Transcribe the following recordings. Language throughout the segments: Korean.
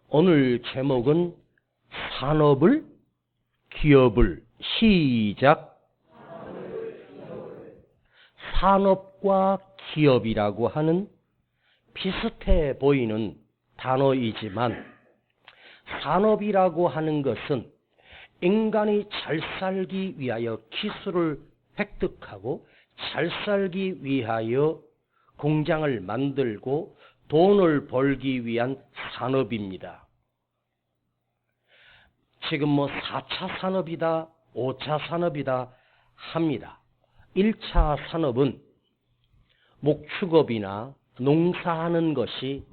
오늘 제목은 산업을, 기업을. 시작. 산업과 기업이라고 하는 비슷해 보이는 단어이지만, 산업이라고 하는 것은 인간이 잘 살기 위하여 기술을 획득하고 잘 살기 위하여 공장을 만들고 돈을 벌기 위한 산업입니다. 지금 4차 산업이다, 5차 산업이다 합니다. 1차 산업은 목축업이나 농사하는 것이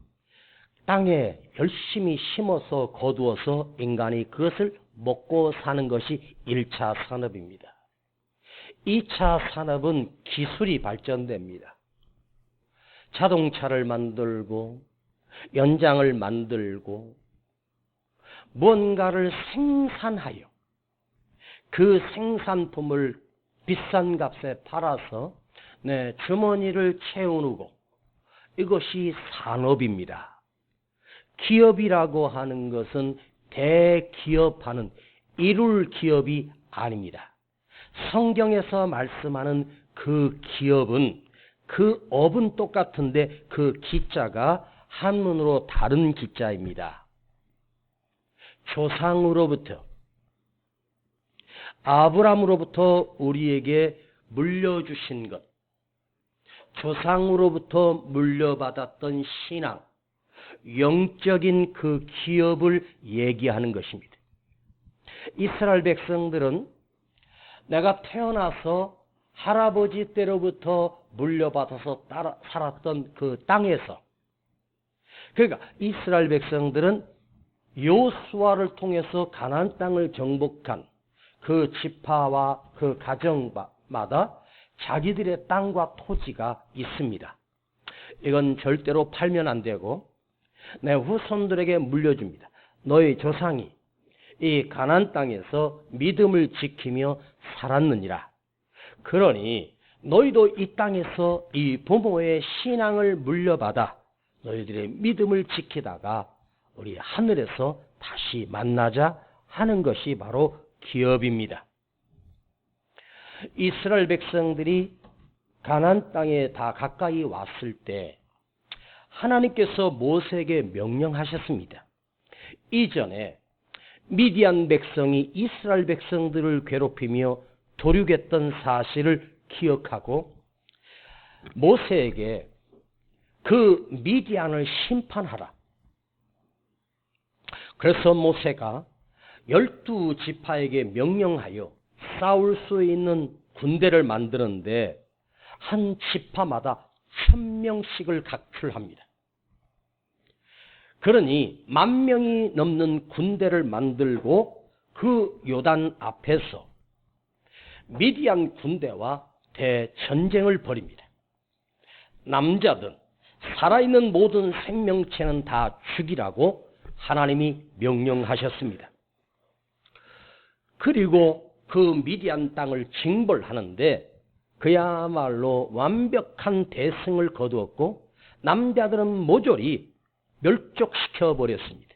땅에 열심히 심어서 거두어서 인간이 그것을 먹고 사는 것이 1차 산업입니다. 2차 산업은 기술이 발전됩니다. 자동차를 만들고 연장을 만들고 무언가를 생산하여 그 생산품을 비싼 값에 팔아서 내 주머니를 채우고, 이것이 산업입니다. 기업이라고 하는 것은 대기업하는 이룰 기업이 아닙니다. 성경에서 말씀하는 그 기업은 그 업은 똑같은데 그 기자가 한문으로 다른 기자입니다. 조상으로부터, 아브라함으로부터 우리에게 물려주신 것, 조상으로부터 물려받았던 신앙, 영적인 그 기업을 얘기하는 것입니다. 이스라엘 백성들은 내가 태어나서 할아버지 때로부터 물려받아서 살았던 그 땅에서, 그러니까 이스라엘 백성들은 여호수아를 통해서 가나안 땅을 정복한 그 지파와 그 가정마다 자기들의 땅과 토지가 있습니다. 이건 절대로 팔면 안 되고 내 후손들에게 물려줍니다. 너희 조상이 이 가나안 땅에서 믿음을 지키며 살았느니라. 그러니 너희도 이 땅에서 이 부모의 신앙을 물려받아 너희들의 믿음을 지키다가 우리 하늘에서 다시 만나자 하는 것이 바로 기업입니다. 이스라엘 백성들이 가나안 땅에 다 가까이 왔을 때 하나님께서 모세에게 명령하셨습니다. 이전에 미디안 백성이 이스라엘 백성들을 괴롭히며 도륙했던 사실을 기억하고 모세에게 그 미디안을 심판하라. 그래서 모세가 12지파에게 명령하여 싸울 수 있는 군대를 만드는데 한 지파마다 1000명씩을 각출합니다. 그러니 10,000명이 넘는 군대를 만들고 그 요단 앞에서 미디안 군대와 대전쟁을 벌입니다. 남자든 살아있는 모든 생명체는 다 죽이라고 하나님이 명령하셨습니다. 그리고 그 미디안 땅을 징벌하는데 그야말로 완벽한 대승을 거두었고 남자들은 모조리 멸족시켜 버렸습니다.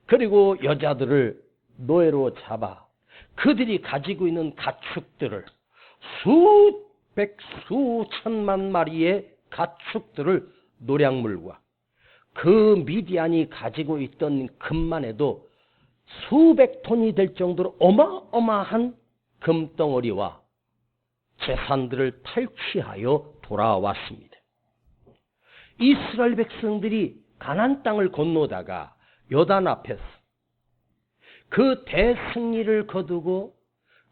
그리고 여자들을 노예로 잡아 그들이 가지고 있는 가축들을 수백 수천만 마리의 가축들을 노략물과 그 미디안이 가지고 있던 금만 해도 수백 톤이 될 정도로 어마어마한 금덩어리와 재산들을 탈취하여 돌아왔습니다. 이스라엘 백성들이 가나안 땅을 건너다가 요단 앞에서 그 대승리를 거두고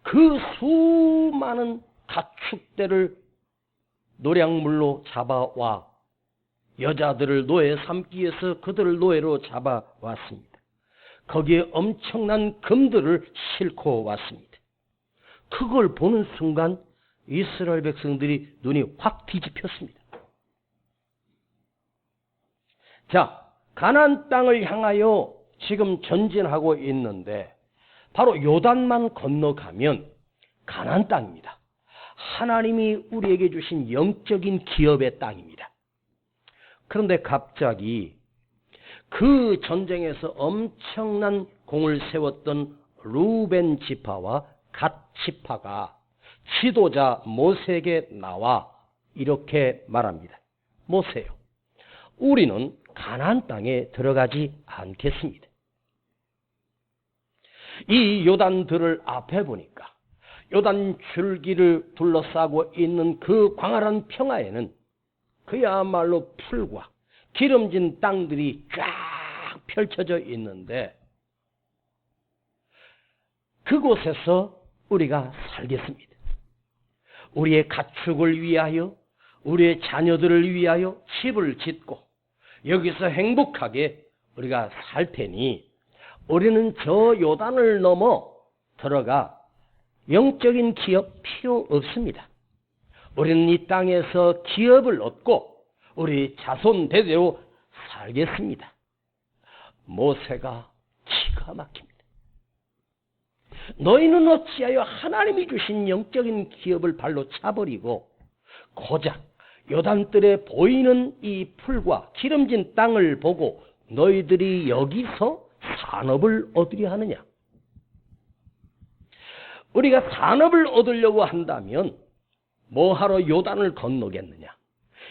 그 수많은 가축들을 노략물로 잡아와 여자들을 노예 삼기 위해서 그들을 노예로 잡아왔습니다. 거기에 엄청난 금들을 싣고 왔습니다. 그걸 보는 순간 이스라엘 백성들이 눈이 확 뒤집혔습니다. 자, 가나안 땅을 향하여 지금 전진하고 있는데 바로 요단만 건너가면 가나안 땅입니다. 하나님이 우리에게 주신 영적인 기업의 땅입니다. 그런데 갑자기 그 전쟁에서 엄청난 공을 세웠던 루벤 지파와 갓 지파가 지도자 모세에게 나와 이렇게 말합니다. 모세요, 우리는 가나안 땅에 들어가지 않겠습니다. 이 요단들을 앞에 보니까 요단 줄기를 둘러싸고 있는 그 광활한 평야에는 그야말로 풀과 기름진 땅들이 쫙 펼쳐져 있는데 그곳에서 우리가 살겠습니다. 우리의 가축을 위하여, 우리의 자녀들을 위하여 집을 짓고 여기서 행복하게 우리가 살 테니 우리는 저 요단을 넘어 들어가 영적인 기업 필요 없습니다. 우리는 이 땅에서 기업을 얻고 우리 자손 대대로 살겠습니다. 모세가 기가 막힙니다. 너희는 어찌하여 하나님이 주신 영적인 기업을 발로 차버리고 고작 요단뜰에 보이는 이 풀과 기름진 땅을 보고 너희들이 여기서 산업을 얻으려 하느냐? 우리가 산업을 얻으려고 한다면 뭐하러 요단을 건너겠느냐?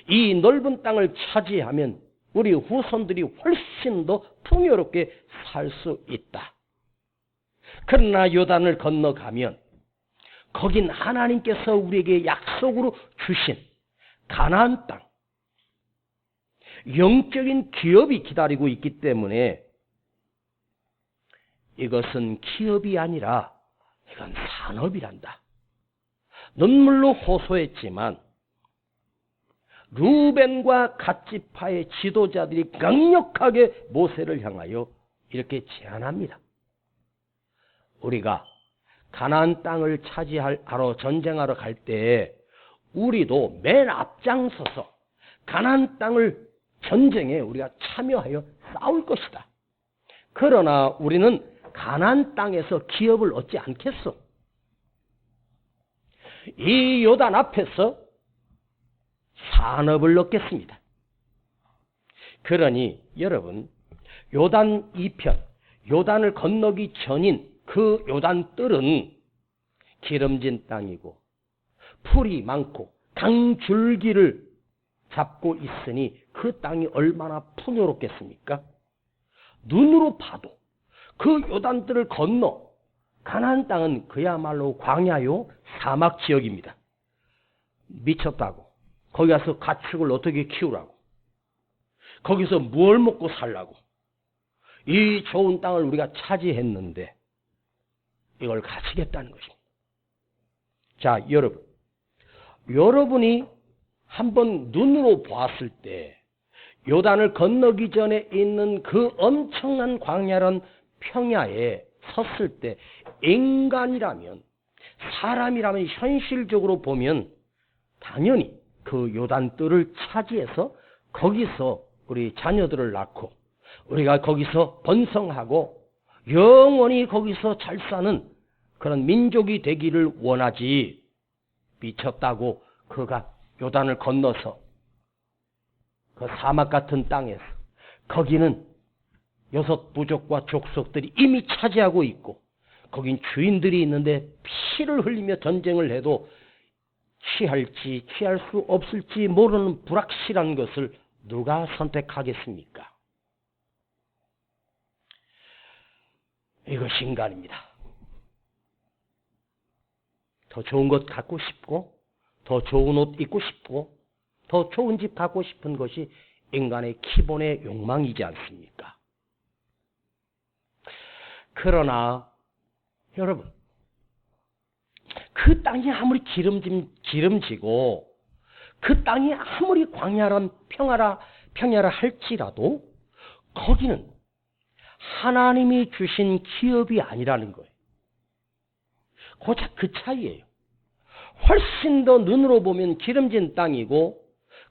이 넓은 땅을 차지하면 우리 후손들이 훨씬 더 풍요롭게 살 수 있다. 그러나 요단을 건너가면 거긴 하나님께서 우리에게 약속으로 주신 가나안 땅, 영적인 기업이 기다리고 있기 때문에 이것은 기업이 아니라 이건 산업이란다. 눈물로 호소했지만 루벤과 갓지파의 지도자들이 강력하게 모세를 향하여 이렇게 제안합니다. 우리가 가나안 땅을 차지하러 전쟁하러 갈 때 우리도 맨 앞장서서 가나안 땅을 전쟁에 우리가 참여하여 싸울 것이다. 그러나 우리는 가나안 땅에서 기업을 얻지 않겠소. 이 요단 앞에서 산업을 얻겠습니다. 그러니 여러분, 요단 2편, 요단을 건너기 전인 그 요단 뜰은 기름진 땅이고 풀이 많고 강줄기를 잡고 있으니 그 땅이 얼마나 풍요롭겠습니까? 눈으로 봐도 그 요단뜰을 건너 가나안 땅은 그야말로 광야요 사막 지역입니다. 미쳤다고. 거기 가서 가축을 어떻게 키우라고. 거기서 뭘 먹고 살라고. 이 좋은 땅을 우리가 차지했는데 이걸 가지겠다는 것입니다. 자, 여러분이 한번 눈으로 보았을 때 요단을 건너기 전에 있는 그 엄청난 광야란 평야에 섰을 때 인간이라면, 사람이라면 현실적으로 보면 당연히 그 요단뜰을 차지해서 거기서 우리 자녀들을 낳고 우리가 거기서 번성하고 영원히 거기서 잘 사는 그런 민족이 되기를 원하지. 미쳤다고 그가 요단을 건너서 그 사막 같은 땅에서, 거기는 6 부족과 족속들이 이미 차지하고 있고 거긴 주인들이 있는데 피를 흘리며 전쟁을 해도 취할지 취할 수 없을지 모르는 불확실한 것을 누가 선택하겠습니까? 이것이 인간입니다. 더 좋은 것 갖고 싶고, 더 좋은 옷 입고 싶고, 더 좋은 집 갖고 싶은 것이 인간의 기본의 욕망이지 않습니까? 그러나 여러분, 그 땅이 아무리 기름지고 그 땅이 아무리 광야란 평야라 할지라도 거기는 하나님이 주신 기업이 아니라는 거예요. 고작 그 차이예요. 훨씬 더 눈으로 보면 기름진 땅이고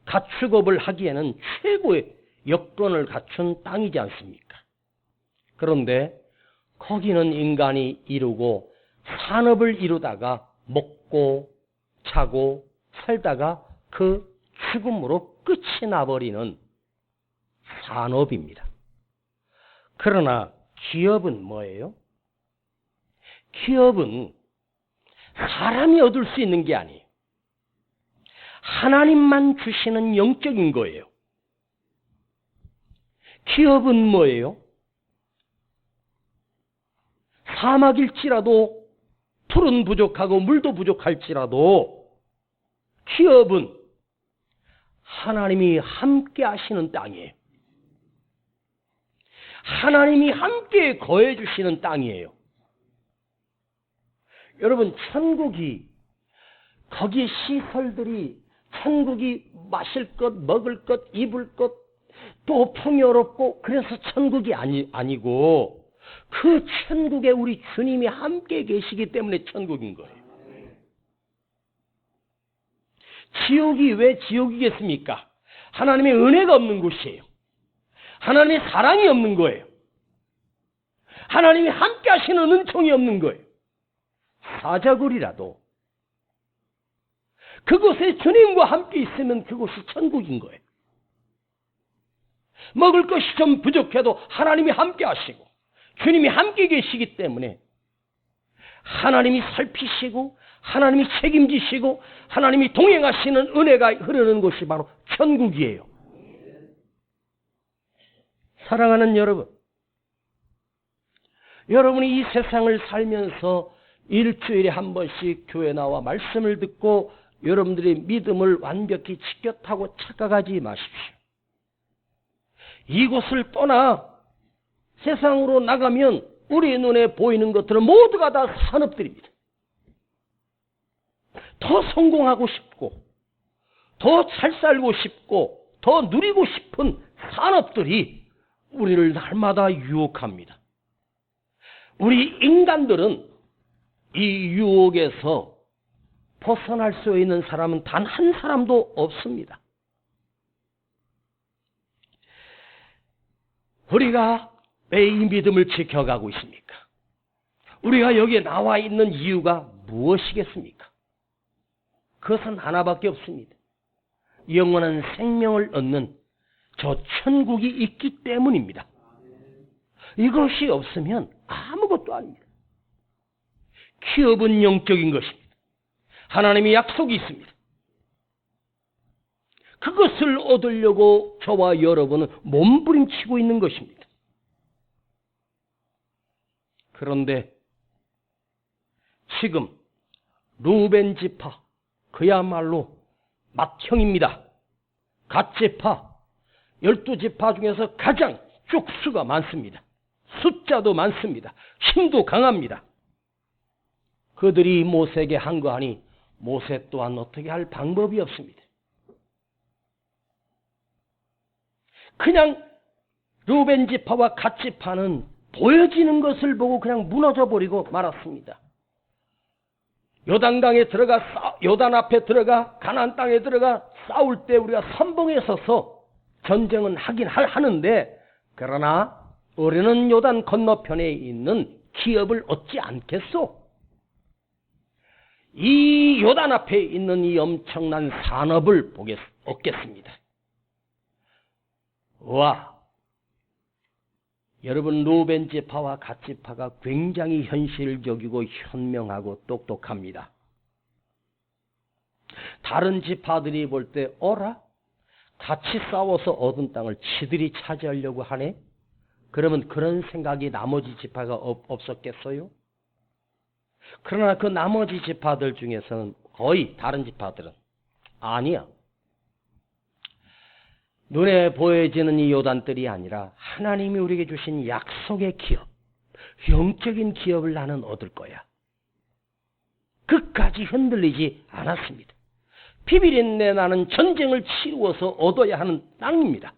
가축업을 하기에는 최고의 여건을 갖춘 땅이지 않습니까? 그런데 거기는 인간이 이루고 산업을 이루다가 먹고 자고 살다가 그 죽음으로 끝이 나버리는 산업입니다. 그러나 기업은 뭐예요? 기업은 사람이 얻을 수 있는 게 아니에요. 하나님만 주시는 영적인 거예요. 기업은 뭐예요? 사막일지라도 풀은 부족하고 물도 부족할지라도 기업은 하나님이 함께 하시는 땅이에요. 하나님이 함께 거해 주시는 땅이에요. 여러분, 천국이, 거기 시설들이, 천국이 마실 것, 먹을 것, 입을 것, 또 풍요롭고, 그래서 천국이 아니고 그 천국에 우리 주님이 함께 계시기 때문에 천국인 거예요. 지옥이 왜 지옥이겠습니까? 하나님의 은혜가 없는 곳이에요. 하나님의 사랑이 없는 거예요. 하나님이 함께 하시는 은총이 없는 거예요. 사자굴이라도 그곳에 주님과 함께 있으면 그곳이 천국인 거예요. 먹을 것이 좀 부족해도 하나님이 함께 하시고 주님이 함께 계시기 때문에 하나님이 살피시고 하나님이 책임지시고 하나님이 동행하시는 은혜가 흐르는 곳이 바로 천국이에요. 사랑하는 여러분, 여러분이 이 세상을 살면서 일주일에 한 번씩 교회 나와 말씀을 듣고 여러분들의 믿음을 완벽히 지켰다고 착각하지 마십시오. 이곳을 떠나 세상으로 나가면 우리 눈에 보이는 것들은 모두가 다 산업들입니다. 더 성공하고 싶고 더 잘 살고 싶고 더 누리고 싶은 산업들이 우리를 날마다 유혹합니다. 우리 인간들은 이 유혹에서 벗어날 수 있는 사람은 단 한 사람도 없습니다. 우리가 왜 이 믿음을 지켜가고 있습니까? 우리가 여기에 나와 있는 이유가 무엇이겠습니까? 그것은 하나밖에 없습니다. 영원한 생명을 얻는 저 천국이 있기 때문입니다. 이것이 없으면 아무것도 아닙니다. 기업은 영적인 것입니다. 하나님의 약속이 있습니다. 그것을 얻으려고 저와 여러분은 몸부림치고 있는 것입니다. 그런데 지금 루벤 지파, 그야말로 맏형입니다. 갓 지파, 12지파 중에서 가장 쪽수가 많습니다. 숫자도 많습니다. 힘도 강합니다. 그들이 모세에게 한 거 하니 모세 또한 어떻게 할 방법이 없습니다. 그냥 루벤 지파와 갓 지파는 보여지는 것을 보고 그냥 무너져 버리고 말았습니다. 요단강에 들어가 요단 앞에 들어가 가나안 땅에 들어가 싸울 때 우리가 선봉에 서서 전쟁은 하는데 그러나 우리는 요단 건너편에 있는 기업을 얻지 않겠소. 이 요단 앞에 있는 이 엄청난 산업을 얻겠습니다. 와, 여러분, 루벤 지파와 갓 지파가 굉장히 현실적이고 현명하고 똑똑합니다. 다른 지파들이 볼 때 어라? 같이 싸워서 얻은 땅을 지들이 차지하려고 하네? 그러면 그런 생각이 나머지 지파가 없었겠어요? 그러나 그 나머지 지파들 중에서는 거의 다른 지파들은 아니야. 눈에 보여지는 이 요단들이 아니라 하나님이 우리에게 주신 약속의 기업, 영적인 기업을 나는 얻을 거야. 끝까지 흔들리지 않았습니다. 비비린내 나는 전쟁을 치루어서 얻어야 하는 땅입니다.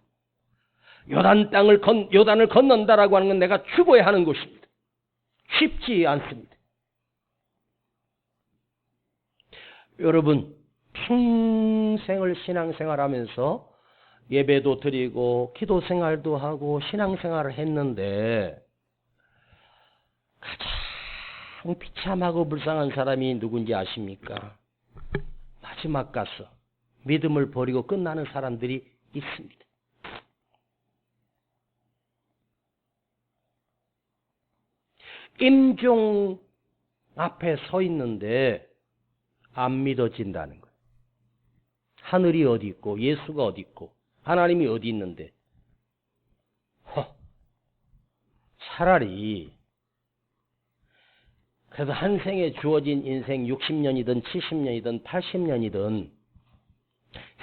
요단을 건넌다라고 하는 건 내가 죽어야 하는 것입니다. 쉽지 않습니다. 여러분, 평생을 신앙생활하면서 예배도 드리고 기도 생활도 하고 신앙생활을 했는데 가장 비참하고 불쌍한 사람이 누군지 아십니까? 마지막 가서 믿음을 버리고 끝나는 사람들이 있습니다. 임종 앞에 서 있는데 안 믿어진다는 거예요. 하늘이 어디 있고 예수가 어디 있고 하나님이 어디 있는데 차라리 그래서 한 생에 주어진 인생 60년이든 70년이든 80년이든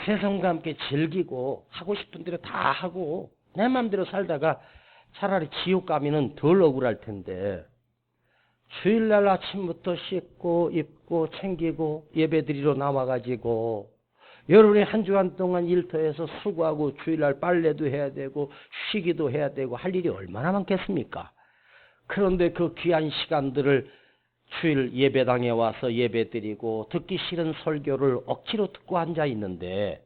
세상과 함께 즐기고 하고 싶은 대로 다 하고 내 마음대로 살다가 차라리 지옥 가면은 덜 억울할 텐데 주일날 아침부터 씻고 입고 챙기고 예배드리러 나와가지고 여러분이 한 주간 동안 일터에서 수고하고 주일날 빨래도 해야 되고 쉬기도 해야 되고 할 일이 얼마나 많겠습니까? 그런데 그 귀한 시간들을 주일 예배당에 와서 예배드리고 듣기 싫은 설교를 억지로 듣고 앉아 있는데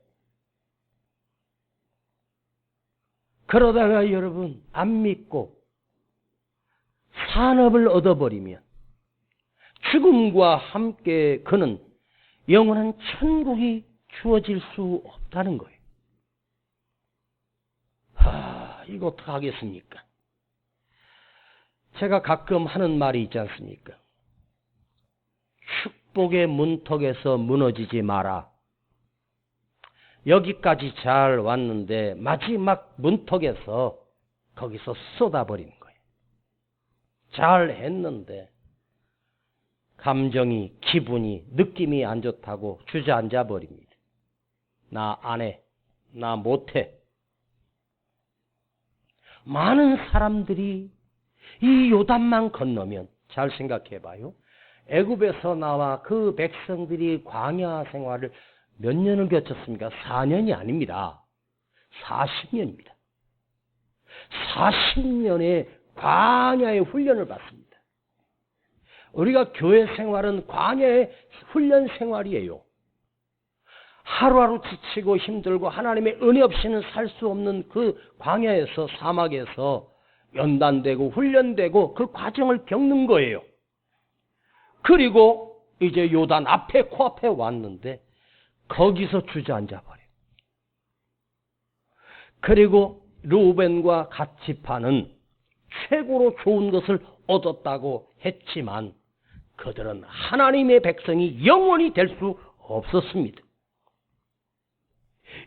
그러다가 여러분 안 믿고 산업을 얻어버리면 죽음과 함께 그는 영원한 천국이 주어질 수 없다는 거예요. 이거 어떻게 하겠습니까? 제가 가끔 하는 말이 있지 않습니까? 축복의 문턱에서 무너지지 마라. 여기까지 잘 왔는데 마지막 문턱에서 거기서 쏟아버리는 거예요. 잘 했는데 감정이, 기분이, 느낌이 안 좋다고 주저앉아 버립니다. 나 안 해. 나 못해. 많은 사람들이 이 요단만 건너면 잘 생각해 봐요. 애굽에서 나와 그 백성들이 광야 생활을 몇 년을 거쳤습니까? 4년이 아닙니다. 40년입니다. 40년의 광야의 훈련을 받습니다. 우리가 교회 생활은 광야의 훈련 생활이에요. 하루하루 지치고 힘들고 하나님의 은혜 없이는 살 수 없는 그 광야에서 사막에서 연단되고 훈련되고 그 과정을 겪는 거예요. 그리고 이제 요단 앞에 코앞에 왔는데 거기서 주저앉아 버려요. 그리고 르우벤과 갓 지파는 최고로 좋은 것을 얻었다고 했지만 그들은 하나님의 백성이 영원히 될 수 없었습니다.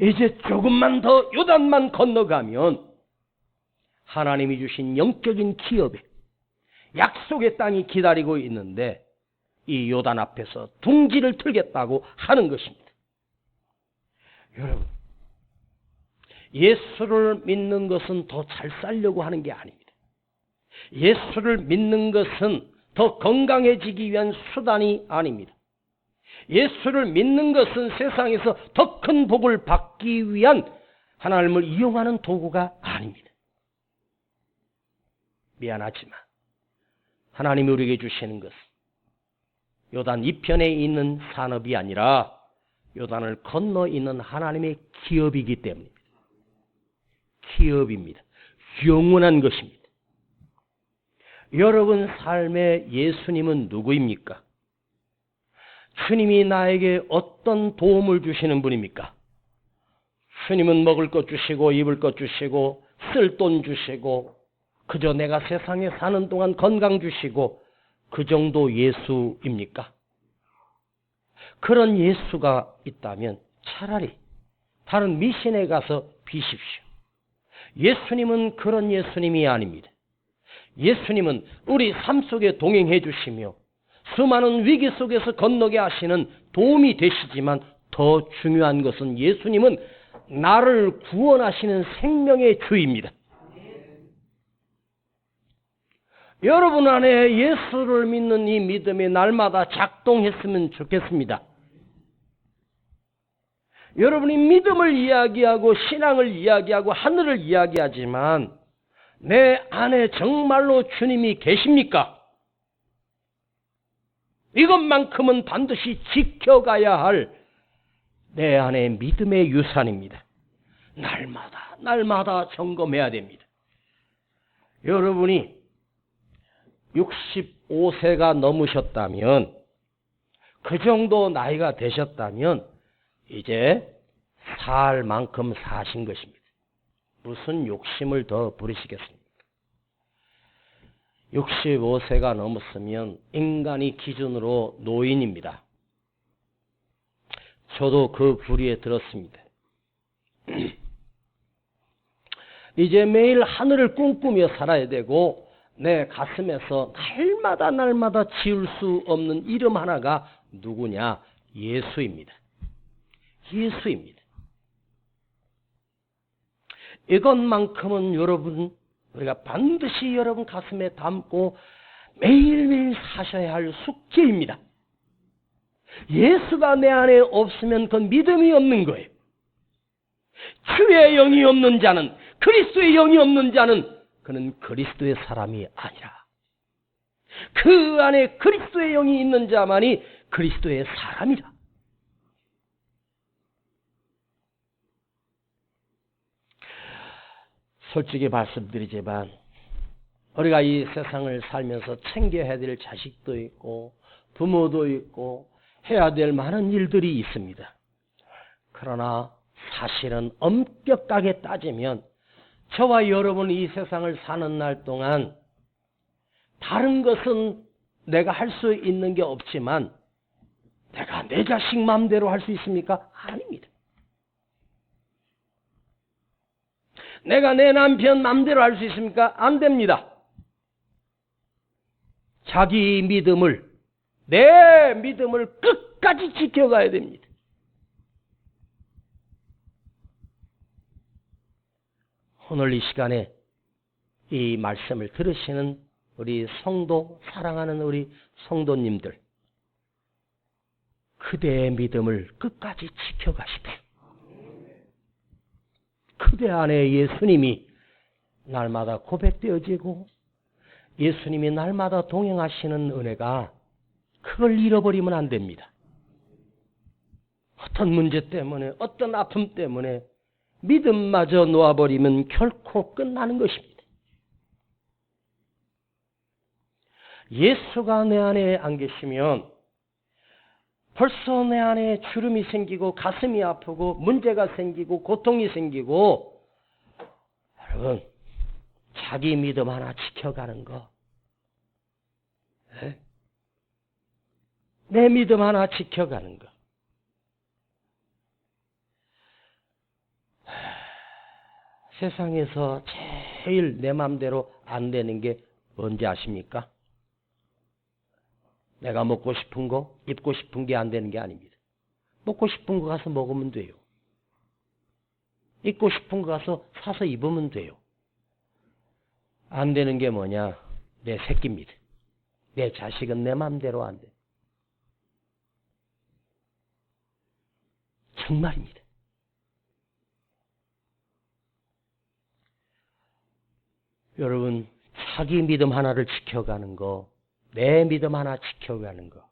이제 조금만 더 요단만 건너가면 하나님이 주신 영적인 기업에 약속의 땅이 기다리고 있는데 이 요단 앞에서 둥지를 틀겠다고 하는 것입니다. 여러분, 예수를 믿는 것은 더 잘 살려고 하는 게 아닙니다. 예수를 믿는 것은 더 건강해지기 위한 수단이 아닙니다. 예수를 믿는 것은 세상에서 더 큰 복을 받기 위한 하나님을 이용하는 도구가 아닙니다. 미안하지만 하나님이 우리에게 주시는 것은 요단 이편에 있는 산업이 아니라 요단을 건너 있는 하나님의 기업이기 때문입니다. 기업입니다. 영원한 것입니다. 여러분 삶의 예수님은 누구입니까? 주님이 나에게 어떤 도움을 주시는 분입니까? 주님은 먹을 것 주시고 입을 것 주시고 쓸 돈 주시고 그저 내가 세상에 사는 동안 건강 주시고 그 정도 예수입니까? 그런 예수가 있다면 차라리 다른 미신에 가서 비십시오. 예수님은 그런 예수님이 아닙니다. 예수님은 우리 삶 속에 동행해 주시며 수많은 위기 속에서 건너게 하시는 도움이 되시지만 더 중요한 것은 예수님은 나를 구원하시는 생명의 주입니다. 여러분 안에 예수를 믿는 이 믿음이 날마다 작동했으면 좋겠습니다. 여러분이 믿음을 이야기하고 신앙을 이야기하고 하늘을 이야기하지만 내 안에 정말로 주님이 계십니까? 이것만큼은 반드시 지켜가야 할 내 안에 믿음의 유산입니다. 날마다 점검해야 됩니다. 여러분이 65세가 넘으셨다면, 그 정도 나이가 되셨다면 이제 살 만큼 사신 것입니다. 무슨 욕심을 더 부리시겠습니까? 65세가 넘었으면 인간이 기준으로 노인입니다. 저도 그 부류에 들었습니다. 이제 매일 하늘을 꿈꾸며 살아야 되고 내 가슴에서 날마다 지울 수 없는 이름 하나가 누구냐? 예수입니다. 예수입니다. 이것만큼은 우리가 반드시 여러분 가슴에 담고 매일매일 사셔야 할 숙제입니다. 예수가 내 안에 없으면 그건 믿음이 없는 거예요. 주의 영이 없는 자는, 그리스도의 영이 없는 자는 그는 그리스도의 사람이 아니라 그 안에 그리스도의 영이 있는 자만이 그리스도의 사람이라. 솔직히 말씀드리지만 우리가 이 세상을 살면서 챙겨야 될 자식도 있고 부모도 있고 해야 될 많은 일들이 있습니다. 그러나 사실은 엄격하게 따지면 저와 여러분이 이 세상을 사는 날 동안 다른 것은 내가 할 수 있는 게 없지만 내가 내 자식 마음대로 할 수 있습니까? 아닙니다. 내가 내 남편 마음대로 할 수 있습니까? 안 됩니다. 자기 믿음을, 내 믿음을 끝까지 지켜가야 됩니다. 오늘 이 시간에 이 말씀을 들으시는 우리 성도, 사랑하는 우리 성도님들, 그대의 믿음을 끝까지 지켜가십시오. 그대 안에 예수님이 날마다 고백되어지고 예수님이 날마다 동행하시는 은혜가 그걸 잃어버리면 안 됩니다. 어떤 문제 때문에, 어떤 아픔 때문에 믿음마저 놓아버리면 결코 끝나는 것입니다. 예수가 내 안에 안 계시면 벌써 내 안에 주름이 생기고 가슴이 아프고 문제가 생기고 고통이 생기고, 여러분 자기 믿음 하나 지켜가는 거, 내 믿음 하나 지켜가는 거, 세상에서 제일 내 마음대로 안 되는 게 뭔지 아십니까? 내가 먹고 싶은 거, 입고 싶은 게 안 되는 게 아닙니다. 먹고 싶은 거 가서 먹으면 돼요. 입고 싶은 거 가서 사서 입으면 돼요. 안 되는 게 뭐냐? 내 새끼입니다. 내 자식은 내 마음대로 안 돼. 정말입니다. 여러분, 자기 믿음 하나를 지켜가는 거, 내 믿음 하나 지켜가는 거,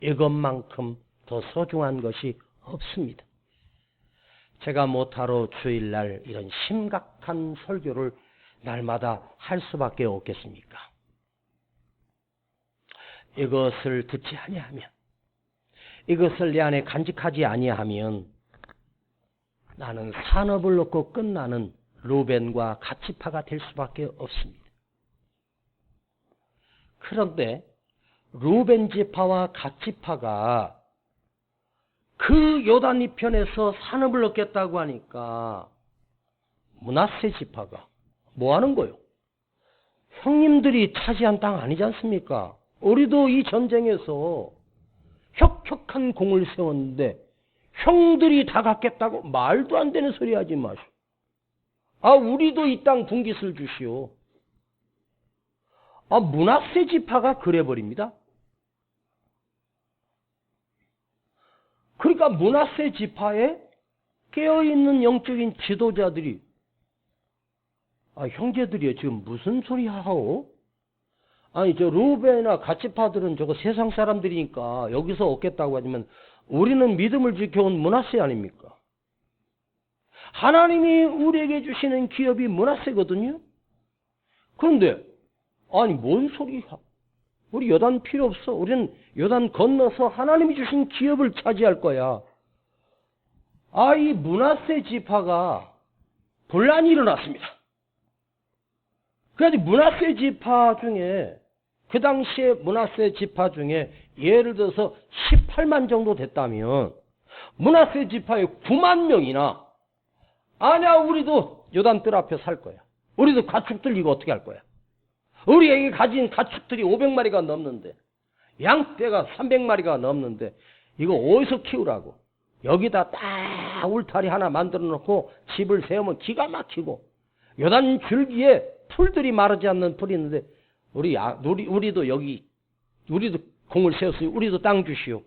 이것만큼 더 소중한 것이 없습니다. 제가 못하러 주일날 이런 심각한 설교를 날마다 할 수밖에 없겠습니까? 이것을 듣지 아니하면, 이것을 내 안에 간직하지 아니하면 나는 산업을 놓고 끝나는 루벤과 갓지파가 될 수밖에 없습니다. 그런데 루벤 지파와 갓 지파가 그 요단 이편에서 산업을 얻겠다고 하니까 므낫세 지파가 뭐 하는 거요? 형님들이 차지한 땅 아니지 않습니까? 우리도 이 전쟁에서 혁혁한 공을 세웠는데 형들이 다 갖겠다고? 말도 안 되는 소리 하지 마시오. 우리도 이 땅 분깃을 주시오. 므낫세 지파가 그래버립니다. 그러니까 므낫세 지파에 깨어있는 영적인 지도자들이 형제들이요, 지금 무슨 소리 하오? 저 루벤이나 갓 지파들은 저거 세상 사람들이니까 여기서 얻겠다고 하지만 우리는 믿음을 지켜온 므낫세 아닙니까? 하나님이 우리에게 주시는 기업이 므낫세거든요. 그런데 뭔 소리야? 우리 요단 필요 없어. 우리는 요단 건너서 하나님이 주신 기업을 차지할 거야. 이 므낫세 지파가 분란이 일어났습니다. 그래서 므낫세 지파 중에 그 당시에 므낫세 지파 중에 예를 들어서 18만 정도 됐다면 므낫세 지파에 9만 명이나 아니야 우리도 요단뜰 앞에 살 거야. 우리도 가축들 이거 어떻게 할 거야. 우리에게 가진 가축들이 500마리가 넘는데 양떼가 300마리가 넘는데 이거 어디서 키우라고. 여기다 딱 울타리 하나 만들어 놓고 집을 세우면 기가 막히고 요단 줄기에 풀들이 마르지 않는 풀이 있는데 우리도 여기 우리도 공을 세웠으니 우리도 땅 주시오.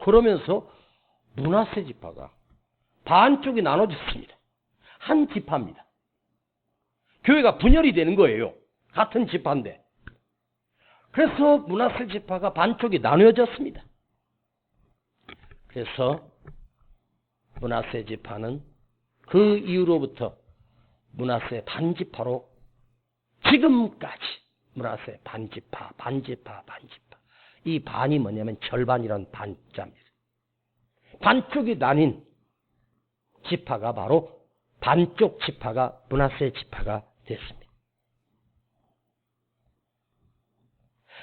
그러면서 므낫세 지파가 반쪽이 나눠졌습니다. 한 지파입니다. 교회가 분열이 되는 거예요. 같은 지파인데. 그래서 므낫세 지파가 반쪽이 나누어졌습니다. 그래서 므낫세 지파는 그 이후로부터 므낫세 반지파로 지금까지 므낫세 반지파. 이 반이 뭐냐면 절반이란 반자입니다. 반쪽이 나뉜 지파가 바로 반쪽 지파가 므낫세 지파가 됐습니다.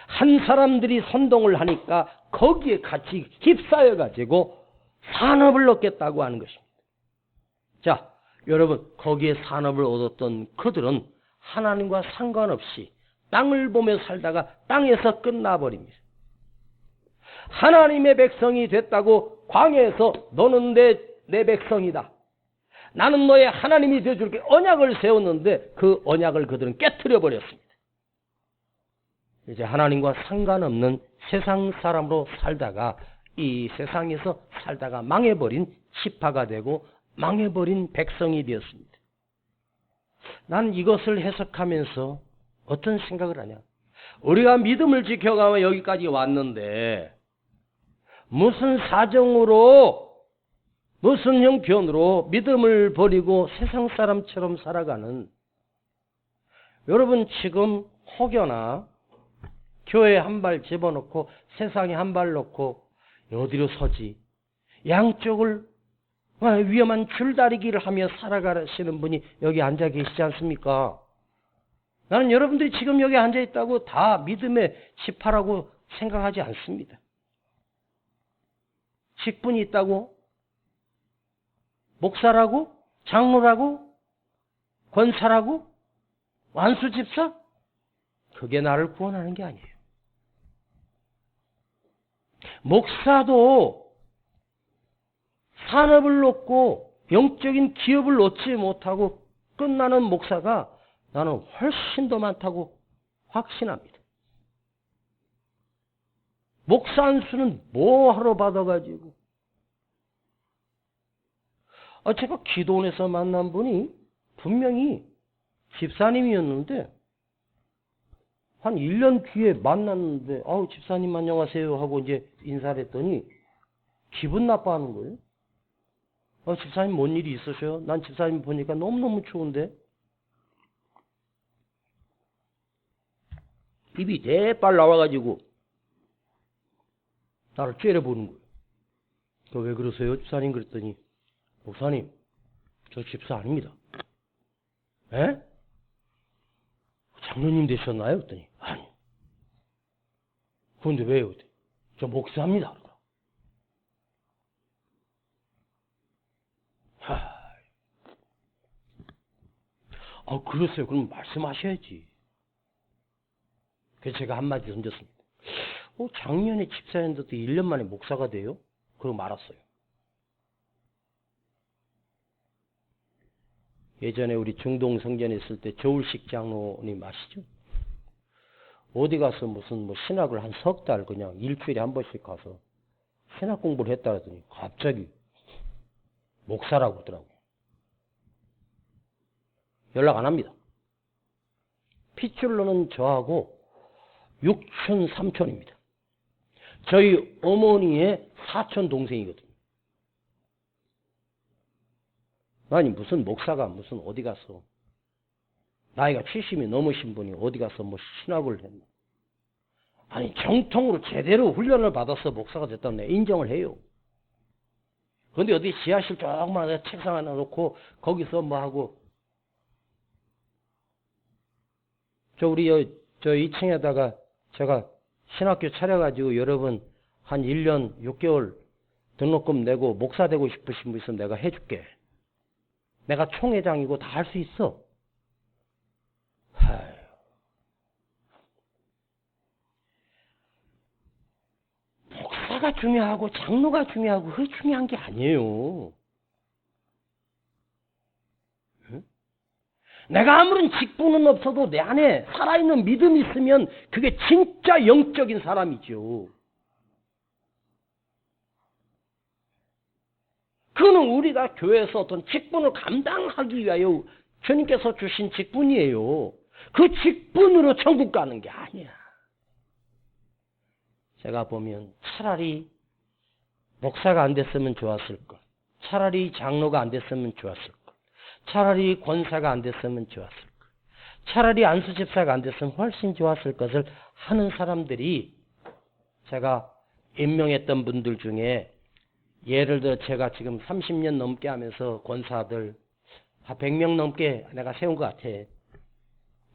한 사람들이 선동을 하니까 거기에 같이 휩싸여 가지고 산업을 얻겠다고 하는 것입니다. 자, 여러분 거기에 산업을 얻었던 그들은 하나님과 상관없이 땅을 보며 살다가 땅에서 끝나버립니다. 하나님의 백성이 됐다고 광야에서 너는 내 백성이다. 나는 너의 하나님이 되어줄게. 언약을 세웠는데 그 언약을 그들은 깨트려 버렸습니다. 이제 하나님과 상관없는 세상 사람으로 살다가 이 세상에서 살다가 망해버린 지파가 되고 망해버린 백성이 되었습니다. 난 이것을 해석하면서 어떤 생각을 하냐. 우리가 믿음을 지켜가며 여기까지 왔는데 무슨 사정으로 무슨 형편으로 믿음을 버리고 세상 사람처럼 살아가는 여러분 지금 혹여나 교회에 한 발 집어넣고 세상에 한 발 넣고 어디로 서지? 양쪽을 위험한 줄다리기를 하며 살아가시는 분이 여기 앉아 계시지 않습니까? 나는 여러분들이 지금 여기 앉아 있다고 다 믿음의 지파라고 생각하지 않습니다. 직분이 있다고? 목사라고? 장로라고? 권사라고? 완수집사? 그게 나를 구원하는 게 아니에요. 목사도 산업을 놓고 영적인 기업을 놓지 못하고 끝나는 목사가 나는 훨씬 더 많다고 확신합니다. 목사 한 수는 뭐하러 받아가지고. 제가 기도원에서 만난 분이 분명히 집사님이었는데 한 1년 뒤에 만났는데 집사님 안녕하세요 하고 이제 인사를 했더니 기분 나빠하는 거예요. 집사님 뭔 일이 있으셔요? 난 집사님 보니까 너무너무 추운데. 입이 대빨 나와가지고 나를 째려보는 거예요. 왜 그러세요 집사님? 그랬더니 목사님 저 집사 아닙니다. 에? 장로님 되셨나요? 그랬더니 아니. 그런데 왜요? 저 목사입니다. 그러세요. 그럼 말씀하셔야지. 그래서 제가 한마디 던졌습니다. 작년에 집사였는데도 1년 만에 목사가 돼요? 그러고 말았어요. 예전에 우리 중동 성전에 있을 때 조울식 장로님 아시죠? 어디 가서 무슨 신학을 한 석 달 그냥 일주일에 한 번씩 가서 신학 공부를 했다 하더니 갑자기 목사라고 하더라고요. 연락 안 합니다. 핏줄로는 저하고 6촌 3촌입니다. 저희 어머니의 사촌 동생이거든요. 아니 무슨 목사가 무슨 어디 가서 나이가 70이 넘으신 분이 어디 가서 신학을 했나. 아니 정통으로 제대로 훈련을 받아서 목사가 됐다면 내가 인정을 해요. 그런데 어디 지하실 조그만 책상 하나 놓고 거기서 하고 저 2층에다가 제가 신학교 차려가지고 여러분 한 1년 6개월 등록금 내고 목사 되고 싶으신 분 있으면 내가 해줄게. 내가 총회장이고 다 할 수 있어. 목사가 중요하고 장로가 중요하고 그게 중요한 게 아니에요. 응? 내가 아무런 직분은 없어도 내 안에 살아있는 믿음이 있으면 그게 진짜 영적인 사람이죠. 그거는 우리가 교회에서 어떤 직분을 감당하기 위하여 주님께서 주신 직분이에요. 그 직분으로 천국 가는 게 아니야. 제가 보면 차라리 목사가 안 됐으면 좋았을 걸. 차라리 장로가 안 됐으면 좋았을 걸. 차라리 권사가 안 됐으면 좋았을 걸. 차라리 안수집사가 안 됐으면 훨씬 좋았을 것을 하는 사람들이 제가 임명했던 분들 중에 예를 들어 제가 지금 30년 넘게 하면서 권사들 한 100명 넘게 내가 세운 것 같아.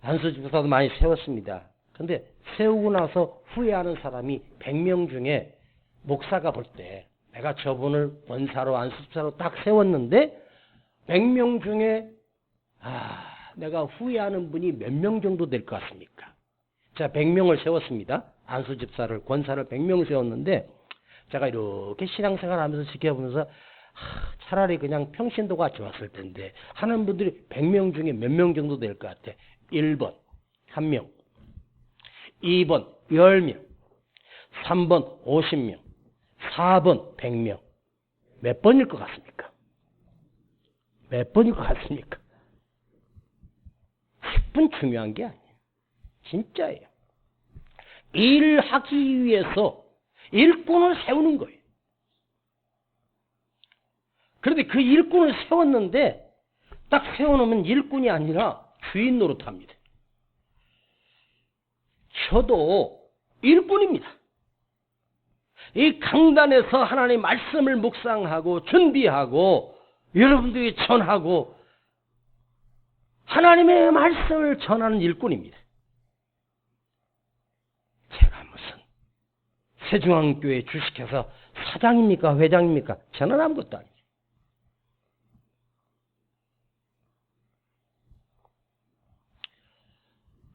안수집사도 많이 세웠습니다. 근데 세우고 나서 후회하는 사람이 100명 중에 목사가 볼 때 내가 저분을 권사로 안수집사로 딱 세웠는데 100명 중에 내가 후회하는 분이 몇 명 정도 될 것 같습니까? 제가 100명을 세웠습니다. 안수집사를 권사를 100명을 세웠는데 제가 이렇게 신앙생활 하면서 지켜보면서 차라리 그냥 평신도가 좋았을 텐데 하는 분들이 100명 중에 몇 명 정도 될 것 같아. 1번 1명, 2번 10명, 3번 50명, 4번 100명. 몇 번일 것 같습니까? 몇 번일 것 같습니까? 10분 중요한 게 아니에요. 진짜예요. 일하기 위해서 일꾼을 세우는 거예요. 그런데 그 일꾼을 세웠는데 딱 세워놓으면 일꾼이 아니라 주인 노릇합니다. 저도 일꾼입니다. 이 강단에서 하나님의 말씀을 묵상하고 준비하고 여러분들이 전하고 하나님의 말씀을 전하는 일꾼입니다. 제가 무슨 세중앙교회 주식회사 사장입니까? 회장입니까? 저는 아무것도 아니에요.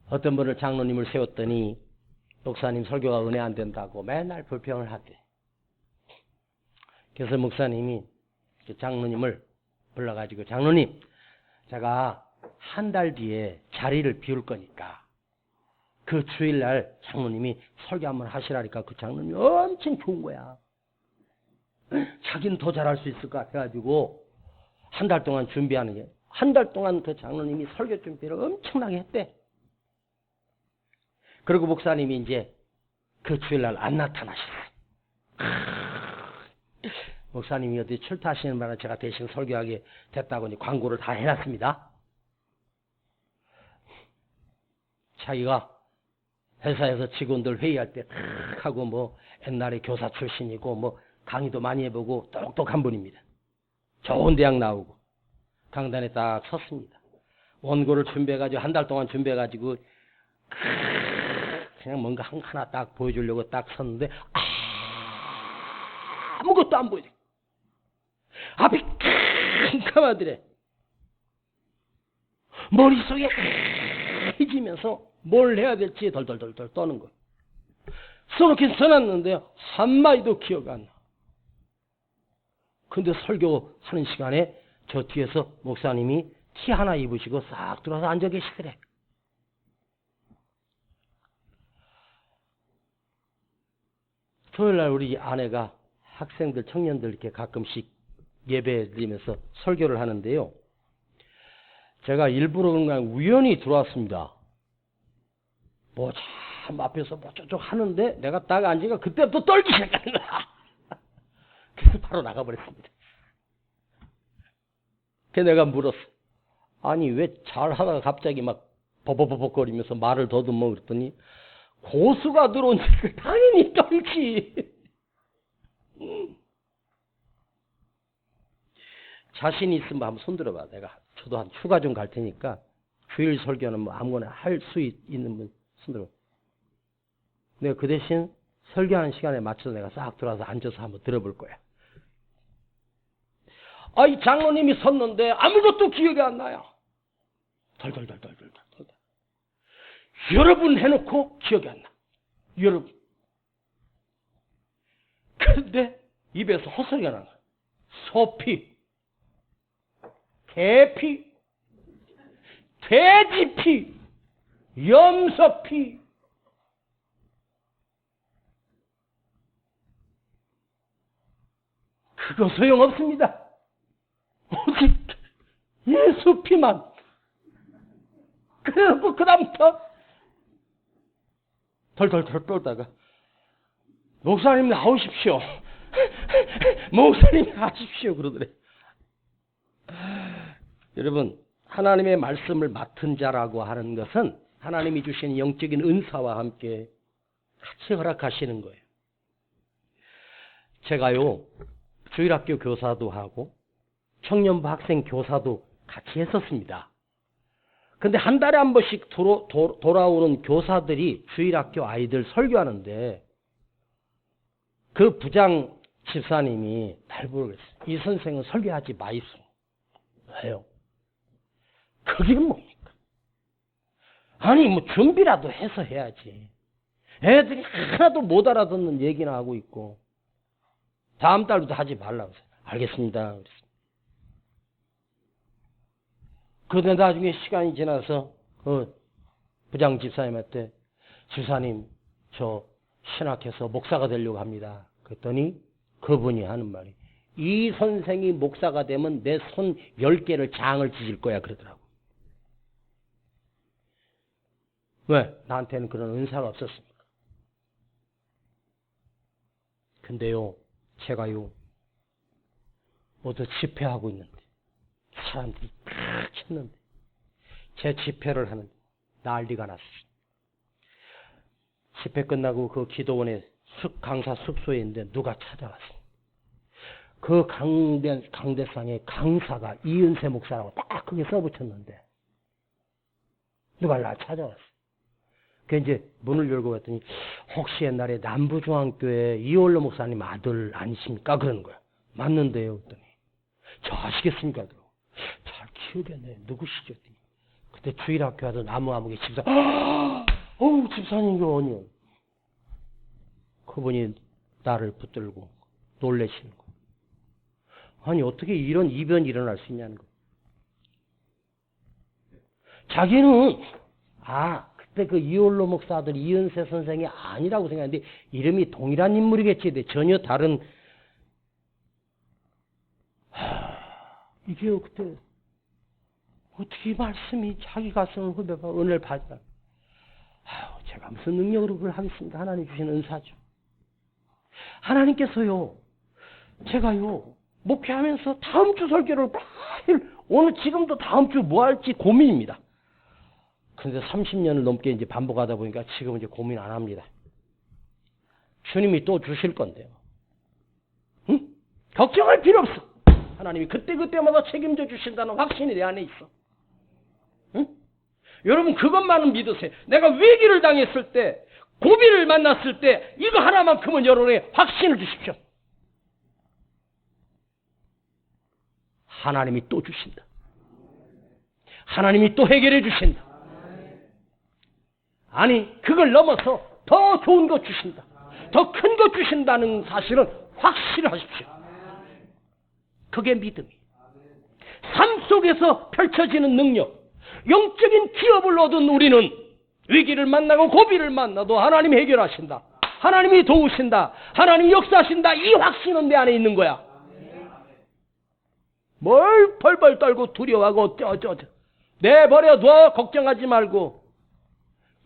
어떤 분을 장로님을 세웠더니 목사님 설교가 은혜 안 된다고 맨날 불평을 하대. 그래서 목사님이 장로님을 불러가지고 장로님 제가 한 달 뒤에 자리를 비울 거니까 그 주일날 장로님이 설교 한번 하시라니까 그 장로님이 엄청 좋은 거야. 자기는 더 잘할 수 있을 것 같아가지고 한 달 동안 준비하는 게 한 달 동안 그 장로님이 설교 준비를 엄청나게 했대. 그리고 목사님이 이제 그 주일날 안 나타나셨어요. 목사님이 어디 출타하시는 바람에 제가 대신 설교하게 됐다고 이제 광고를 다 해놨습니다. 자기가 회사에서 직원들 회의할 때 하고 뭐 옛날에 교사 출신이고 뭐 강의도 많이 해보고 똑똑한 분입니다. 좋은 대학 나오고 강단에 딱 섰습니다. 원고를 준비해가지고 한 달 동안 준비해가지고 그냥 뭔가 하나 딱 보여주려고 딱 섰는데 아무것도 안 보여. 앞이 캄캄하더래. 머릿속에 해지면서 뭘 해야 될지 덜덜덜덜 떠는 거예요. 써놓긴 써놨는데 한마디도 기억 안 나. 근데 설교하는 시간에 저 뒤에서 목사님이 티 하나 입으시고 싹 들어와서 앉아 계시더래. 토요일날 우리 아내가 학생들, 청년들 이렇게 가끔씩 예배 드리면서 설교를 하는데요. 제가 일부러 그냥 우연히 들어왔습니다. 뭐 참 앞에서 뭐 저쪽 하는데 내가 딱 앉으니까 그때부터 떨기 시작하는 거야. 그래서 바로 나가버렸습니다. 그래서 내가 물었어. 아니 왜 잘하다가 갑자기 막 버벅버벅거리면서 말을 더듬어 그랬더니 고수가 들어오니까 당연히 떨지. 자신 있으면 한번 손들어봐. 저도 한 휴가 좀 갈 테니까 주일 설교는 뭐 아무거나 할 수 있는 분 손들어. 내가 그 대신 설교하는 시간에 맞춰서 내가 싹 들어와서 앉아서 한번 들어볼 거야. 이 장로님이 섰는데 아무것도 기억이 안 나요. 덜덜덜덜덜덜. 여러분 해놓고 기억이 안 나. 여러분. 그런데 입에서 헛소리가 나는 거야. 소피, 개피, 돼지피, 염소피. 그거 소용없습니다. 오직 예수 피만. 그래놓고 그 다음부터 덜덜덜 떨다가 목사님 나오십시오. 목사님 하십시오 그러더래. 여러분, 하나님의 말씀을 맡은 자라고 하는 것은 하나님이 주신 영적인 은사와 함께 같이 허락하시는 거예요. 제가요 주일학교 교사도 하고 청년부 학생 교사도 같이 했었습니다. 근데 한 달에 한 번씩 돌아오는 교사들이 주일학교 아이들 설교하는데 그 부장 집사님이 날 부르겠어요. 이 선생은 설교하지 마이소. 왜요? 그게 뭡니까? 아니 뭐 준비라도 해서 해야지. 애들이 하나도 못 알아듣는 얘기나 하고 있고 다음 달부터 하지 말라고 했어요. 알겠습니다. 그런데 나중에 시간이 지나서 부장 집사님한테 집사님 저 신학해서 목사가 되려고 합니다. 그랬더니 그분이 하는 말이 이 선생이 목사가 되면 내 손 10개를 장을 지질 거야 그러더라고. 왜? 나한테는 그런 은사가 없었습니까? 근데요 제가요 모두 집회하고 있는데 사람들이 탁 쳤는데 제 집회를 하는데 난리가 났어요. 집회 끝나고 그 기도원에 강사 숙소에 있는데 누가 찾아왔어요. 그 강대상에 강사가 이은세 목사라고 딱 크게 써붙였는데 누가 나 찾아왔어요. 그 이제 문을 열고 갔더니 혹시 옛날에 남부중앙교회 이올로 목사님 아들 아니십니까? 그러는 거야. 맞는데요. 그랬더니 저 아시겠습니까? 잘 기억이 안 나요. 누구시죠? 그때 주일학교 하던 나무아무개 집사. 어우 집사님이요. 아니요. 그분이 나를 붙들고 놀래시는 거예요. 아니 어떻게 이런 이변이 일어날 수 있냐는 거예요. 자기는 그때 그 이올로 목사 아들 이은세 선생이 아니라고 생각했는데 이름이 동일한 인물이겠지. 전혀 다른. 이게 그때 어떻게 말씀이 자기 가슴을 후벼파 은혜를 받다. 제가 무슨 능력으로 그걸 하겠습니까? 하나님 주신 은사죠. 하나님께서요 제가요 목회하면서 다음 주 설교를 매일 오늘 지금도 다음 주 뭐 할지 고민입니다. 그런데 30년을 넘게 이제 반복하다 보니까 지금은 이제 고민 안 합니다. 주님이 또 주실 건데요. 응? 걱정할 필요 없어. 하나님이 그때마다 책임져 주신다는 확신이 내 안에 있어. 응? 여러분 그것만은 믿으세요. 내가 위기를 당했을 때 고비를 만났을 때 이거 하나만큼은 여러분의 확신을 주십시오. 하나님이 또 주신다. 하나님이 또 해결해 주신다. 아니 그걸 넘어서 더 좋은 것 주신다. 더 큰 것 주신다는 사실은 확실하십시오. 그게 믿음이. 삶 속에서 펼쳐지는 능력, 영적인 기업을 얻은 우리는 위기를 만나고 고비를 만나도 하나님이 해결하신다. 하나님이 도우신다. 하나님이 역사하신다. 이 확신은 내 안에 있는 거야. 뭘 벌벌 떨고 두려워하고 내버려둬. 걱정하지 말고.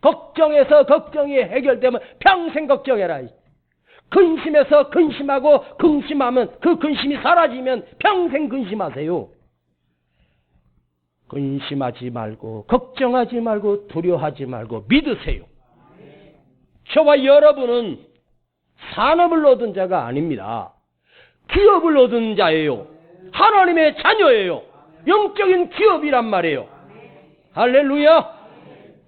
걱정해서 걱정이 해결되면 평생 걱정해라. 근심해서 근심하고 근심하면 그 근심이 사라지면 평생 근심하세요. 근심하지 말고 걱정하지 말고 두려워하지 말고 믿으세요. 저와 여러분은 산업을 얻은 자가 아닙니다. 기업을 얻은 자예요. 하나님의 자녀예요. 영적인 기업이란 말이에요. 할렐루야.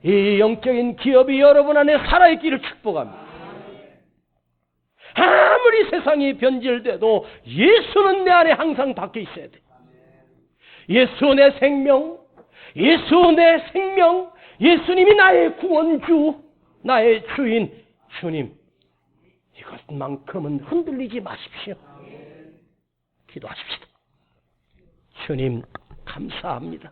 이 영적인 기업이 여러분 안에 살아있기를 축복합니다. 아무리 세상이 변질돼도 예수는 내 안에 항상 박혀 있어야 돼. 예수 내 생명, 예수 내 생명, 예수님이 나의 구원주, 나의 주인, 주님, 이것만큼은 흔들리지 마십시오. 기도하십시다. 주님 감사합니다.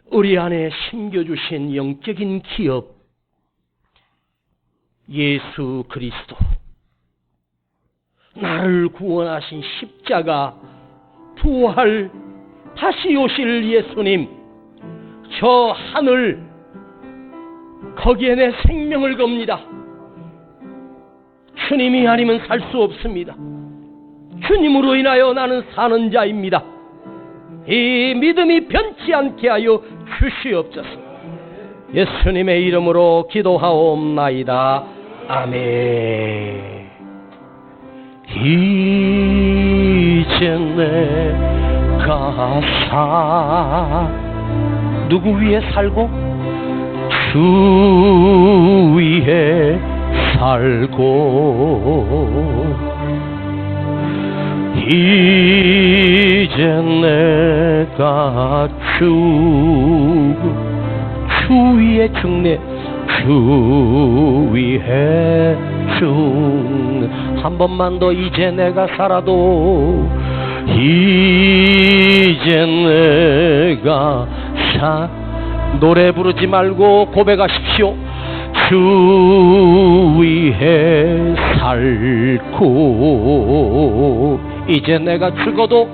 우리 안에 심겨주신 영적인 기업 예수 그리스도, 나를 구원하신 십자가, 부활, 다시 오실 예수님, 저 하늘 거기에 내 생명을 겁니다. 주님이 아니면 살 수 없습니다. 주님으로 인하여 나는 사는 자입니다. 이 믿음이 변치 않게 하여 주시옵소서. 예수님의 이름으로 기도하옵나이다. 아멘. 이제 내가 누구 위에 살고 주 위에 살고, 이제 내가 주 위에 죽네, 주 위에 죽네. 한 번만 더. 이제 내가 살아도, 이제 내가 노래 부르지 말고 고백하십시오. 주 위에 살고, 이제 내가 죽어도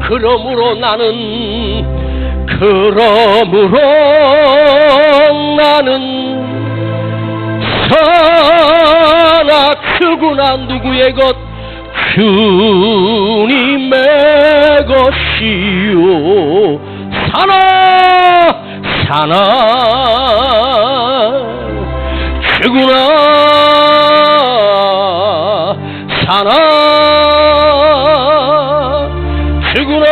그러므로 나는 사나 크구나. 누구의 것? 주님의 것이요. 사나 크구나. 사나 크구나.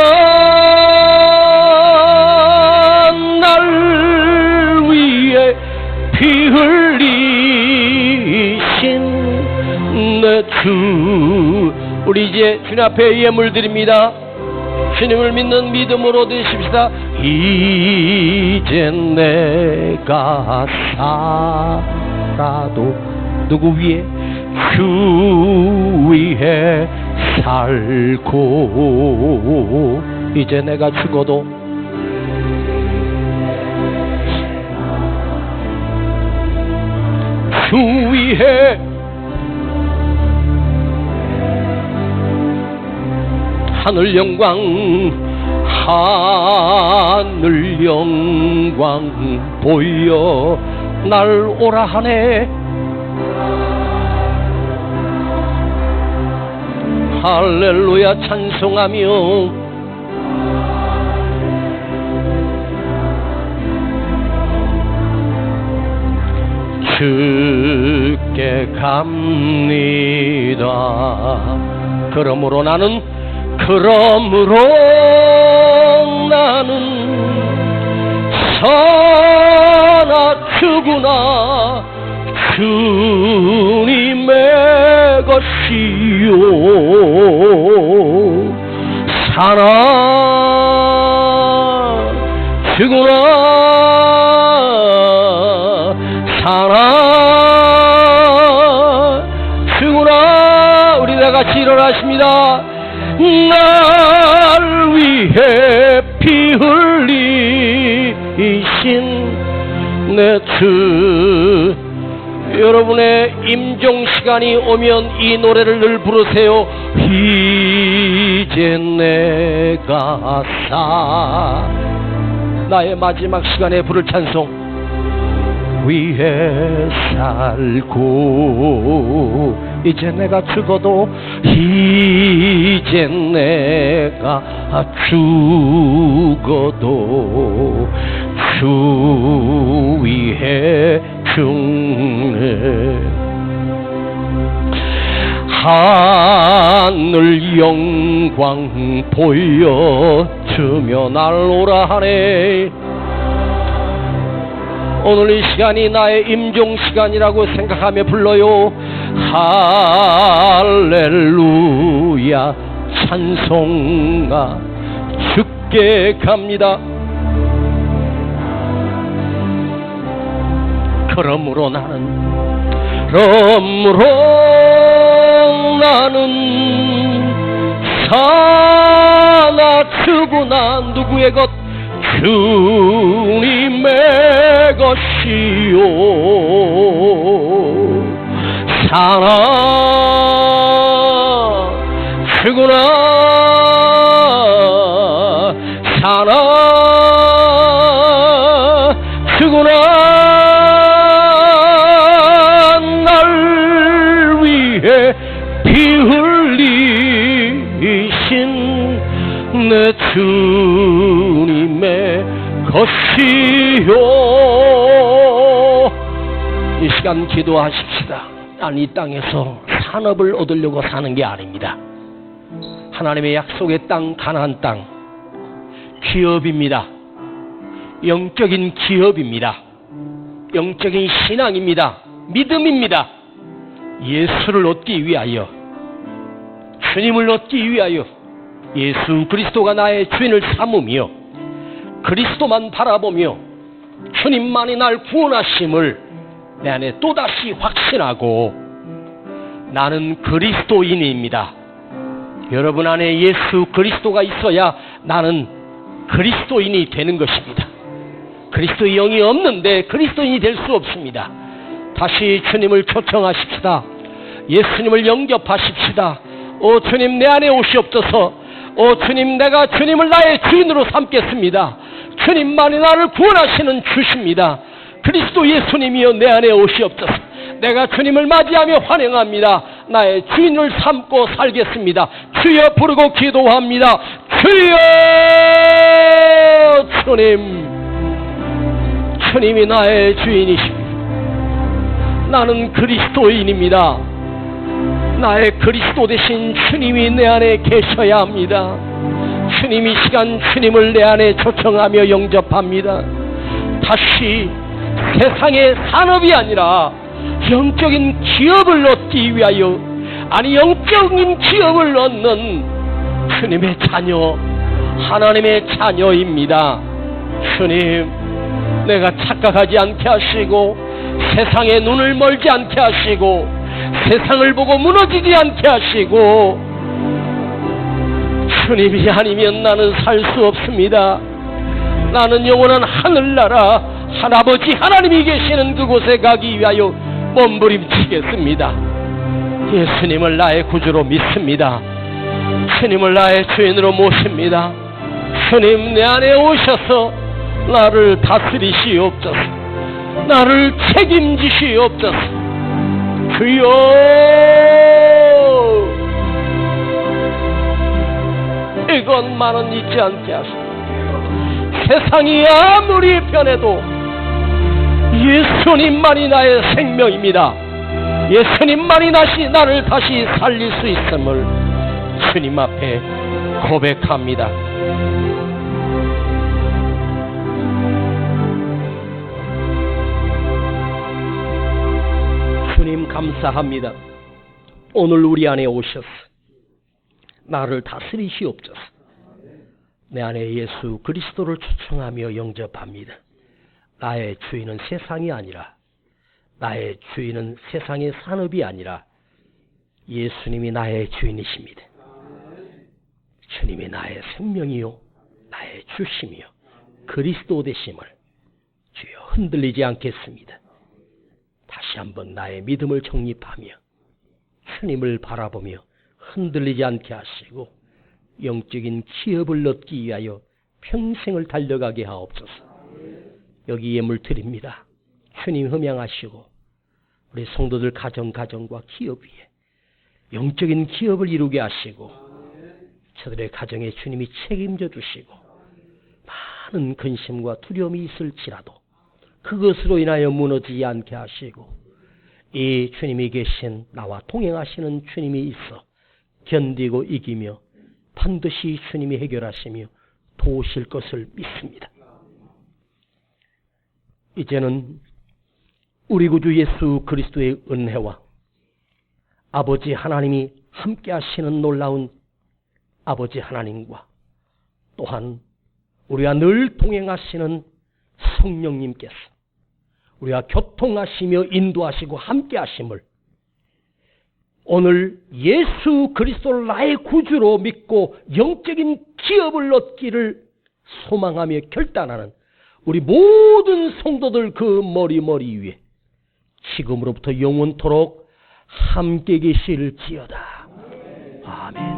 날 위해 피 흘리신 내 주. 우리 이제 주님 앞에 예물 드립니다. 주님을 믿는 믿음으로 드십시다. 이제 내가 살아도 누구 위에? 주 위에 살고, 이제 내가 죽어도 주 위에 하늘 영광 보여 날 오라 하네. 할렐루야 찬송하며 주께 갑니다. 그러므로 나는 사나 크구나. 주님의 것이요. 사나 크구나. 사나 크구나. 우리 다 같이 일어나십니다. 날 위해 피 흘리신 내 주. 여러분의 임종 시간이 오면 이 노래를 늘 부르세요. 이제 내가 나의 마지막 시간에 부를 찬송. 위에 살고, 이제 내가 죽어도, 이제 내가 죽어도 주 위에 중에 하늘 영광 보여주며 날 오라 하네. 오늘 이 시간이 나의 임종 시간이라고 생각하며 불러요. 할렐루야 찬송아 주께 갑니다. 그러므로 나는 사나 주구나 누구의 것? 주님의 것이요. 사나 주구나 사나 주구나 날 위해 피 흘리신 내 주님의 것이요. 이 시간 기도하십시다. 난 이 땅에서 산업을 얻으려고 사는 게 아닙니다. 하나님의 약속의 땅 가나안 땅 기업입니다. 영적인 기업입니다. 영적인 신앙입니다. 믿음입니다. 예수를 얻기 위하여, 주님을 얻기 위하여 예수 그리스도가 나의 주인을 삼으며 그리스도만 바라보며 주님만이 날 구원하심을 내 안에 또다시 확신하고 나는 그리스도인입니다. 여러분 안에 예수 그리스도가 있어야 나는 그리스도인이 되는 것입니다. 그리스도의 영이 없는데 그리스도인이 될 수 없습니다. 다시 주님을 초청하십시다. 예수님을 영접하십시다. 오 주님 내 안에 오시옵소서. 오 주님 내가 주님을 나의 주인으로 삼겠습니다. 주님만이 나를 구원하시는 주십니다. 그리스도 예수님이여 내 안에 오시옵소서. 내가 주님을 맞이하며 환영합니다. 나의 주인을 삼고 살겠습니다. 주여 부르고 기도합니다. 주여 주님이 나의 주인이십니다. 나는 그리스도인입니다. 나의 그리스도 대신 주님이 내 안에 계셔야 합니다. 주님 이 시간 주님을 내 안에 초청하며 영접합니다. 다시 세상의 산업이 아니라 영적인 기업을 얻기 위하여, 아니 영적인 기업을 얻는 주님의 자녀, 하나님의 자녀입니다. 주님 내가 착각하지 않게 하시고 세상에 눈을 멀지 않게 하시고 세상을 보고 무너지지 않게 하시고, 주님이 아니면 나는 살 수 없습니다. 나는 영원한 하늘나라 할아버지 하나님이 계시는 그곳에 가기 위하여 몸부림치겠습니다. 예수님을 나의 구주로 믿습니다. 주님을 나의 주인으로 모십니다. 주님 내 안에 오셔서 나를 다스리시옵소서. 나를 책임지시옵소서. 주여 이것만은 잊지 않게 하시옵소서. 세상이 아무리 변해도 예수님만이 나의 생명입니다. 예수님만이 나를 다시 살릴 수 있음을 주님 앞에 고백합니다. 주님 감사합니다. 오늘 우리 안에 오셔서 나를 다스리시옵소서. 내 안에 예수 그리스도를 초청하며 영접합니다. 나의 주인은 세상이 아니라, 나의 주인은 세상의 산업이 아니라 예수님이 나의 주인이십니다. 주님이 나의 생명이요 나의 주심이요 그리스도 되심을 주여 흔들리지 않겠습니다. 다시 한번 나의 믿음을 정립하며 주님을 바라보며 흔들리지 않게 하시고 영적인 기업을 얻기 위하여 평생을 달려가게 하옵소서. 여기 예물 드립니다. 주님 흠양하시고 우리 성도들 가정과 기업 위에 영적인 기업을 이루게 하시고 저들의 가정에 주님이 책임져 주시고 많은 근심과 두려움이 있을지라도 그것으로 인하여 무너지지 않게 하시고 이 주님이 계신 나와 동행하시는 주님이 있어 견디고 이기며 반드시 주님이 해결하시며 도우실 것을 믿습니다. 이제는 우리 구주 예수 그리스도의 은혜와 아버지 하나님이 함께 하시는 놀라운 아버지 하나님과 또한 우리와 늘 동행하시는 성령님께서 우리와 교통하시며 인도하시고 함께 하심을 오늘 예수 그리스도를 나의 구주로 믿고 영적인 기업을 얻기를 소망하며 결단하는 우리 모든 성도들 그 머리 위에 지금으로부터 영원토록 함께 계실지어다. 아멘.